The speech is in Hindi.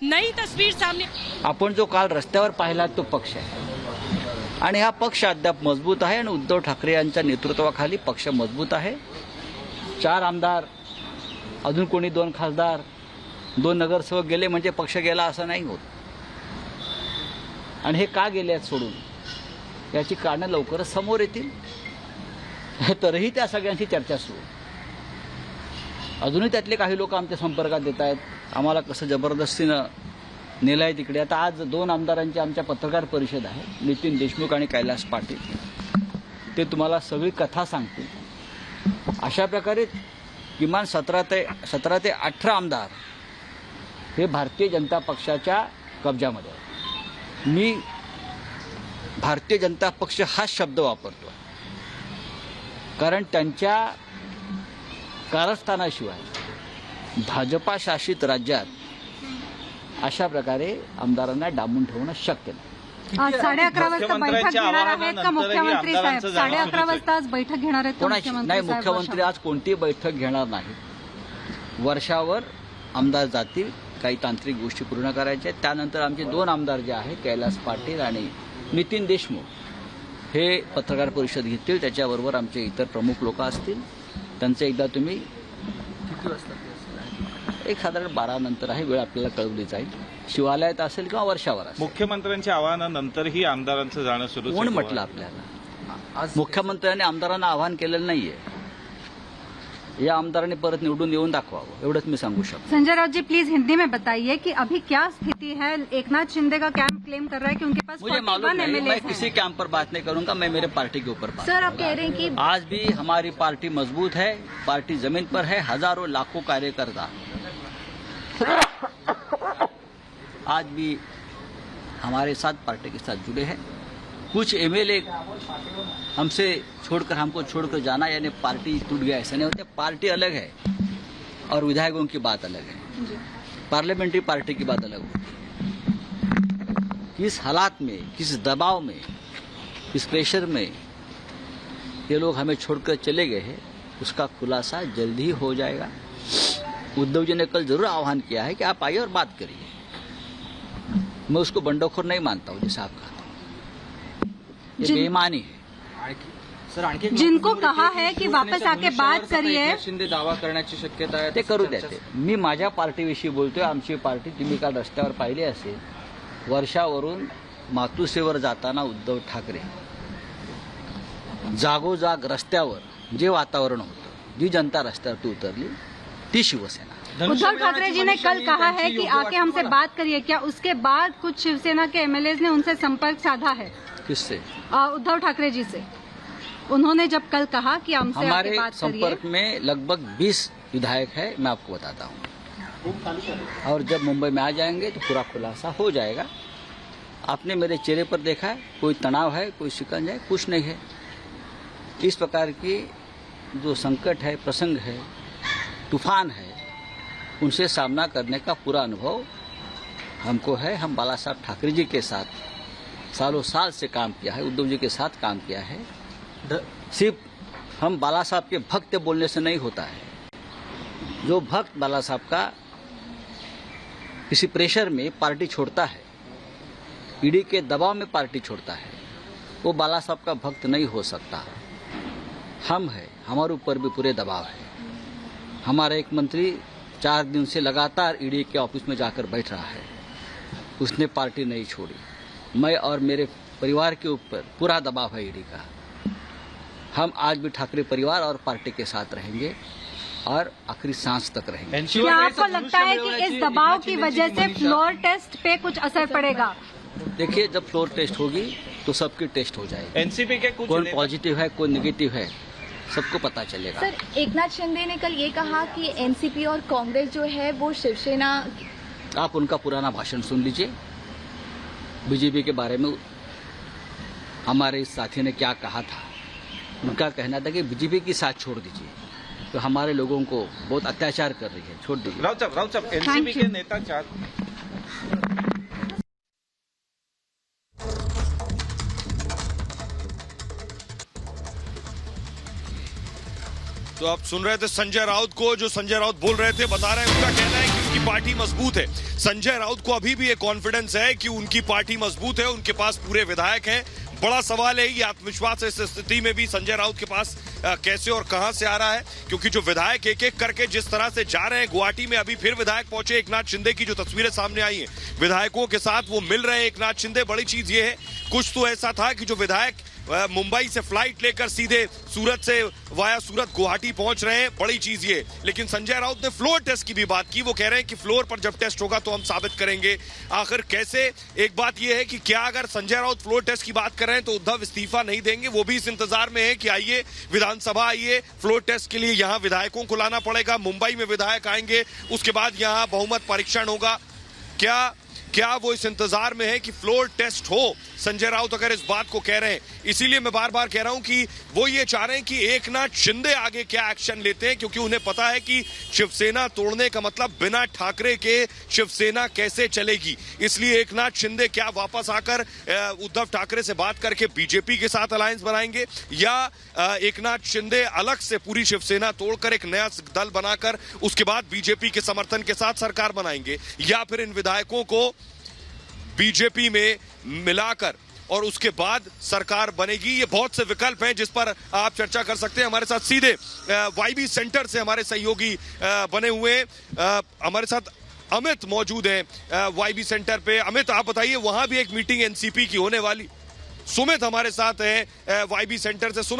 नई तस्वीर सामने। आपण जो काल रस्त्यावर पाहिला तो पक्ष आहे आणि हा पक्ष अद्याप मजबूत आहे आणि उद्धव ठाकरे यांच्या नेतृत्वाखाली पक्ष मजबूत आहे। 4 आमदार, अजून कोणी 2 खासदार, 2 नगरसेवक गेले म्हणजे पक्ष गेला असं नाही होत। आणि हे का गेले आहेत सोडून, याची कारणं लवकरच समोर येतील। तरीही त्या सगळ्यांची चर्चा सुरू। अजूनही त्यातले काही लोक आमच्या संपर्कात येत आहेत, आम्हाला कसं जबरदस्तीनं नेलं आहे तिकडे। आता आज 2 आमदारांची आमच्या पत्रकार परिषद आहे, नितीन देशमुख आणि कैलास पाटील। ते तुम्हाला सगळी कथा सांगतील। अशा प्रकारे किमान 17 ते 18 आमदार हे भारतीय जनता पक्षाच्या कब्जामध्ये आहेत। मी भारतीय जनता पक्ष हा शब्द वापरतो कारण त्यांच्या कारस्थानाशिवाय भाजपा शासित राज्यात अशा प्रकारे आमदारांना डांबून ठेवणं शक्य नाही। आज 11:30 वाजता बैठक घेणार आहेत का मुख्यमंत्री साहेब? 11:30 वाजता आज बैठक घेणार आहेत का कोणाची नाही, मुख्यमंत्री आज कोणतीही बैठक घेणार नाही। वर्षावर आमदार जातील, काही तांत्रिक गोष्टी पूर्ण करायच्या आहेत। त्यानंतर आमचे 2 आमदार जे आहेत कैलास पाटील आणि नितीन देशमुख हे पत्रकार परिषद घेतील। त्याच्याबरोबर आमचे इतर प्रमुख लोक असतील। त्यांचं एकदा तुम्ही किती वाजता, एक साधारण 12 नंतर आहे, वेळ आपल्याला कळवली जाईल। शिवालयात असेल किंवा वर्षावर असेल। मुख्यमंत्र्यांच्या आवाहनानंतरही आमदारांचं जाणं सुरू। कोण म्हटलं आपल्याला? मुख्यमंत्र्यांनी आमदारांना आवाहन केलेलं नाहीये। या आमदारांनी परत निवडून येऊन दाखवावं, एवढंच मी सांगू शकतो। संजय राउत जी प्लीज हिंदी में बताइए कि अभी क्या स्थिति है। एकनाथ शिंदे का कैंप क्लेम कर रहा है कि उनके पास मुझे मालूम 41 नहीं, मैं एमएलए किसी कैंप पर बात नहीं करूंगा, मैं मेरे पार्टी के ऊपर बात सर, आप कह रहे हैं कि आज भी हमारी पार्टी मजबूत है, पार्टी जमीन पर है। हजारों लाखों कार्यकर्ता आज भी हमारे साथ पार्टी के साथ जुड़े हैं। कुछ एमएलए हमसे छोड़कर, हमको छोड़कर जाना यानी पार्टी टूट गया ऐसा नहीं होता। पार्टी अलग है और विधायकों की बात अलग है, पार्लियामेंट्री पार्टी की बात अलग होती है। किस हालात में, किस दबाव में, किस प्रेशर में ये लोग हमें छोड़कर चले गए हैं, उसका खुलासा जल्द ही हो जाएगा। उद्धव जी ने कल जरूर आह्वान किया है कि आप आइए और बात करिए। मैं उसको बंडखोर नहीं मानता हूँ, जैसा आप कहते हैं, ये बेईमानी है। जिनको कहा है की वापस आके बात करिए, शिंदे दावा करण्याची शक्यता आहे, ते करू देते। मी माझ्या पार्टीविषयी बोलतोय। आमची पार्टी तुम्ही काल रस्त्यावर पाहिली असेल, वर्षावरून मातुश्रीवर जाताना उद्धव ठाकरे जागोजाग रस्त्यावर जे वातावरण होतं, जी जनता रस्त्यावर उतरली ती शिवसेना। उद्धव ठाकरे जी ने कल कहा है कि आके हमसे बात करिए। क्या उसके बाद कुछ शिवसेना के एमएलए ने उनसे संपर्क साधा है? किससे? उद्धव ठाकरे जी से। उन्होंने जब कल कहा कि हमसे आके हमारे बात करिए। संपर्क में लगभग 20 विधायक है, मैं आपको बताता हूँ। और जब मुंबई में आ जाएंगे तो पूरा खुलासा हो जाएगा। आपने मेरे चेहरे पर देखा है, कोई तनाव है, कोई शिकंज है, कुछ नहीं है। इस प्रकार की जो संकट है, प्रसंग है, तूफान है, उनसे सामना करने का पूरा अनुभव हमको है। हम बाला साहब ठाकरे जी के साथ सालों साल से काम किया है, उद्धव जी के साथ काम किया है। सिर्फ हम बाला साहब के भक्त बोलने से नहीं होता है। जो भक्त बाला साहब का किसी प्रेशर में पार्टी छोड़ता है, ईडी के दबाव में पार्टी छोड़ता है, वो बाला साहब का भक्त नहीं हो सकता। हम है, हमारे ऊपर भी पूरे दबाव है। हमारा एक मंत्री 4 दिन से लगातार ईडी के ऑफिस में जाकर बैठ रहा है, उसने पार्टी नहीं छोड़ी। मैं और मेरे परिवार के ऊपर पूरा दबाव है ईडी का। हम आज भी ठाकरे परिवार और पार्टी के साथ रहेंगे और आखिरी सांस तक रहेंगे। क्या आपको लगता है कि इस दबाव की वजह से फ्लोर टेस्ट पे कुछ असर पड़ेगा? देखिए, जब फ्लोर टेस्ट होगी तो सबकी टेस्ट हो जाएगी। एनसीपी के कुछ कौन पॉजिटिव है, कौन नेगेटिव है, सबको पता चलेगा। सर, एकनाथ शिंदे ने कल ये कहा कि एनसीपी और कांग्रेस जो है वो शिवसेना। आप उनका पुराना भाषण सुन लीजिए। बीजेपी के बारे में हमारे इस साथी ने क्या कहा था। उनका कहना था कि बीजेपी की साथ छोड़ दीजिए, तो हमारे लोगों को बहुत अत्याचार कर रही है, छोड़ दीजिए। राउत साहब एनसीपी के नेता 4। तो आप सुन रहे थे संजय राउत को, जो संजय राउत बोल रहे थे, बता रहे हैं उनका कहना है कि उनकी पार्टी मजबूत है। संजय राउत को अभी भी ये कॉन्फिडेंस है कि उनकी पार्टी मजबूत है, उनके पास पूरे विधायक हैं। बड़ा सवाल है ये आत्मविश्वास इस स्थिति में भी संजय राउत के पास कैसे और कहां से आ रहा है, क्योंकि जो विधायक एक एक करके जिस तरह से जा रहे हैं, गुवाहाटी में अभी फिर विधायक पहुंचे। एकनाथ शिंदे की जो तस्वीरें सामने आई हैं, विधायकों के साथ वो मिल रहे हैं एकनाथ शिंदे। बड़ी चीज ये है, कुछ तो ऐसा था कि जो विधायक मुंबई से फ्लाइट लेकर सीधे सूरत से वाया सूरत गुवाहाटी पहुंच रहे हैं, बड़ी चीज ये। लेकिन संजय राउत ने फ्लोर टेस्ट की भी बात की। वो कह रहे हैं कि फ्लोर पर जब टेस्ट होगा तो हम साबित करेंगे आखिर कैसे। एक बात यह है कि क्या अगर संजय राउत फ्लोर टेस्ट की बात कर रहे हैं तो उद्धव इस्तीफा नहीं देंगे, वो भी इस इंतजार में है कि आइए विधानसभा आइए, फ्लोर टेस्ट के लिए यहां विधायकों को लाना पड़ेगा। मुंबई में विधायक आएंगे, उसके बाद यहां बहुमत परीक्षण होगा। क्या वो इस इंतजार में है कि फ्लोर टेस्ट हो? संजय राउत अगर इस बात को कह रहे हैं, इसीलिए मैं बार बार कह रहा हूं कि वो ये चाह रहे हैं कि एकनाथ शिंदे आगे क्या एक्शन लेते हैं, क्योंकि उन्हें पता है कि शिवसेना तोड़ने का मतलब बिना ठाकरे के शिवसेना कैसे चलेगी। इसलिए एकनाथ शिंदे क्या वापस आकर उद्धव ठाकरे से बात करके बीजेपी के साथ अलायंस बनाएंगे, या एकनाथ शिंदे अलग से पूरी शिवसेना तोड़कर एक नया दल बनाकर उसके बाद बीजेपी के समर्थन के साथ सरकार बनाएंगे, या फिर इन विधायकों को बीजेपी में मिलाकर और उसके बाद सरकार बनेगी। ये बहुत से विकल्प हैं जिस पर आप चर्चा कर सकते हैं। हमारे साथ सीधे वाईबी सेंटर से हमारे सहयोगी बने हुए हमारे साथ अमित मौजूद हैं वाईबी सेंटर पे। अमित, आप बताइए, वहां भी एक मीटिंग एनसीपी की होने वाली। सुमित हमारे साथ है वाईबी सेंटर से।